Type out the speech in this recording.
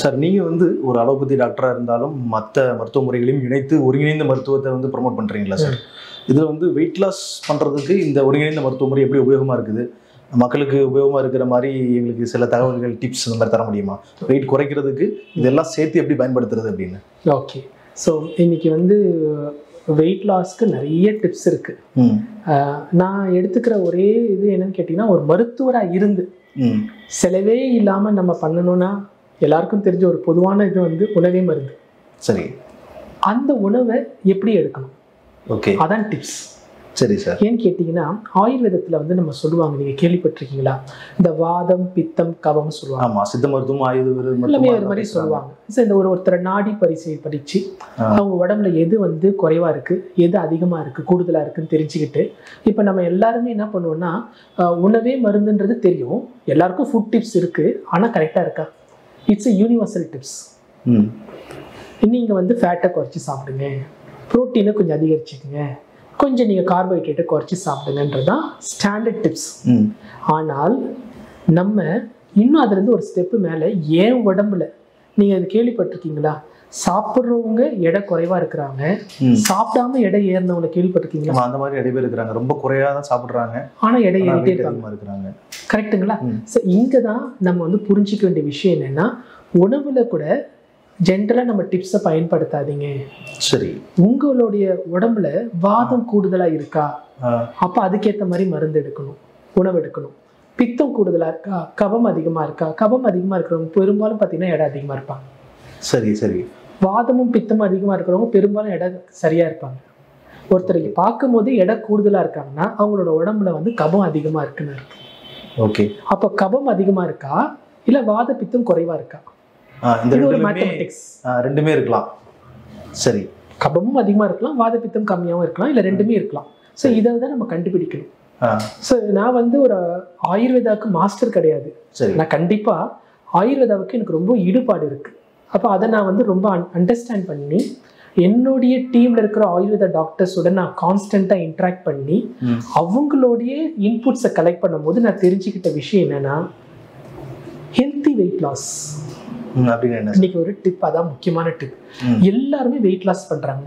Sir, நீங்கள் வந்து ஒரு அலோபதி டாக்டராக இருந்தாலும் மற்ற மருத்துவ முறைகளையும் இணைத்து ஒருங்கிணைந்த மருத்துவத்தை வந்து ப்ரமோட் பண்ணுறீங்களா சார்? இதில் வந்து வெயிட் லாஸ் பண்ணுறதுக்கு இந்த ஒருங்கிணைந்த மருத்துவ முறை எப்படி உபயோகமாக இருக்குது? மக்களுக்கு உபயோகமாக இருக்கிற மாதிரி எங்களுக்கு சில தகவல்கள், டிப்ஸ் இந்த மாதிரி தர முடியுமா? வெயிட் குறைக்கிறதுக்கு இதெல்லாம் சேர்த்து எப்படி பயன்படுத்துறது அப்படின்னு. ஓகே, ஸோ இன்னைக்கு வந்து வெயிட் லாஸ்க்கு நிறைய டிப்ஸ் இருக்குது. நான் எடுத்துக்கிற ஒரே இது என்னன்னு கேட்டிங்கன்னா, ஒரு மருத்துவராக இருந்து செலவே இல்லாமல் நம்ம பண்ணணும்னா எல்லாருக்கும் தெரிஞ்ச ஒரு பொதுவான இது வந்து உணவே மருந்து. சரி, அந்த உணவை எப்படி எடுக்கணும், ஓகே, அதான் டிப்ஸ். சரி சார். ஏன்னு கேட்டிங்கன்னா, ஆயுர்வேதத்தில் வந்து நம்ம சொல்லுவாங்க, நீங்கள் கேள்விப்பட்டிருக்கீங்களா, இந்த வாதம் பித்தம் கபம் சொல்லுவாங்க. ஆமாம், சித்த மருத்துவம் ஆயுர்வேதம் எல்லாமே ஒரு மாதிரி சொல்லுவாங்க. ஸோ இந்த ஒருத்தரை நாடி பரிசை படித்து அவங்க உடம்புல எது வந்து குறைவாக இருக்குது, எது அதிகமாக இருக்குது, கூடுதலாக இருக்குன்னு தெரிஞ்சுக்கிட்டு, இப்போ நம்ம எல்லாருமே என்ன பண்ணுவோம்னா, உணவே மருந்துன்றது தெரியும், எல்லாருக்கும் ஃபுட் டிப்ஸ் இருக்குது, ஆனால் கரெக்டாக இருக்கா? It's a universal tips. நீங்கள் வந்து ஃபேட்டை குறைச்சி சாப்பிடுங்க, ப்ரோட்டீனை கொஞ்சம் அதிகரிச்சுக்குங்க, கொஞ்சம் நீங்கள் கார்போஹைட்ரேட்டை குறைச்சி சாப்பிடுங்கன்றது தான் ஸ்டாண்டர்ட் டிப்ஸ். ஆனால் நம்ம இன்னும் அதுலேருந்து ஒரு ஸ்டெப்பு மேலே, ஏன் உடம்புல நீங்கள் அது கேள்விப்பட்டிருக்கீங்களா, சாப்பிட்றவங்க எடை குறைவாக இருக்கிறாங்க, சாப்பிடாம எடை ஏறினவங்களை கேள்விப்பட்டிருக்கீங்களா? அந்த மாதிரி நிறைய பேர் இருக்கிறாங்க, ரொம்ப குறையாக தான் சாப்பிட்றாங்க, ஆனால் எடை ஏறிட்டே இருக்கிறாங்க. கரெக்டுங்களா? ஸோ இங்கே தான் நம்ம வந்து புரிஞ்சிக்க வேண்டிய விஷயம் என்னென்னா, உணவில் கூட ஜென்ரலாக நம்ம டிப்ஸை பயன்படுத்தாதீங்க. சரி, உங்களுடைய உடம்புல வாதம் கூடுதலாக இருக்கா, அப்போ அதுக்கேற்ற மாதிரி மருந்து எடுக்கணும், உணவு எடுக்கணும். பித்தம் கூடுதலாக இருக்கா, கபம் அதிகமாக இருக்கா, கபம் அதிகமாக இருக்கிறவங்க பெரும்பாலும் பார்த்தீங்கன்னா எடை அதிகமாக இருப்பாங்க. சரி சரி. வாதமும் பித்தமும் அதிகமாக இருக்கிறவங்க பெரும்பாலும் எடை சரியாக இருப்பாங்க. ஒருத்தருக்கு பார்க்கும் போது எடை கூடுதலாக இருக்காங்கன்னா அவங்களோட உடம்புல வந்து கபம் அதிகமாக இருக்குன்னு இருக்கு. ஓகே, அப்போ கபம் அதிகமாக இருக்கா இல்லை வாத பித்தம் குறைவாக இருக்கா? இது ஒரு மேத்தமெட்டிக்ஸ். ரெண்டுமே இருக்கலாம். சரி, கபமும் அதிகமாக இருக்கலாம், வாத பித்தம் கம்மியாகவும் இருக்கலாம், இல்லை ரெண்டுமே இருக்கலாம். ஸோ இதை தான் நம்ம கண்டுபிடிக்கணும். ஸோ நான் வந்து ஒரு ஆயுர்வேதாவுக்கு மாஸ்டர் கிடையாது. நான் கண்டிப்பாக ஆயுர்வேதாவுக்கு எனக்கு ரொம்ப ஈடுபாடு இருக்குது. அப்போ அதை நான் வந்து ரொம்ப அண்டர்ஸ்டாண்ட் பண்ணி என்னுடைய டீமில் இருக்கிற ஆயுர்வேதா டாக்டர்ஸோட நான் கான்ஸ்டண்ட்டாக இன்ட்ராக்ட் பண்ணி அவங்களுடைய இன்புட்ஸை கலெக்ட் பண்ணும்போது நான் தெரிஞ்சுக்கிட்ட விஷயம் என்னென்னா, ஹெல்த்தி வெயிட் லாஸ் இன்னைக்கு ஒரு டிப், அதான் முக்கியமான டிப். எல்லாருமே வெயிட் லாஸ் பண்றாங்க.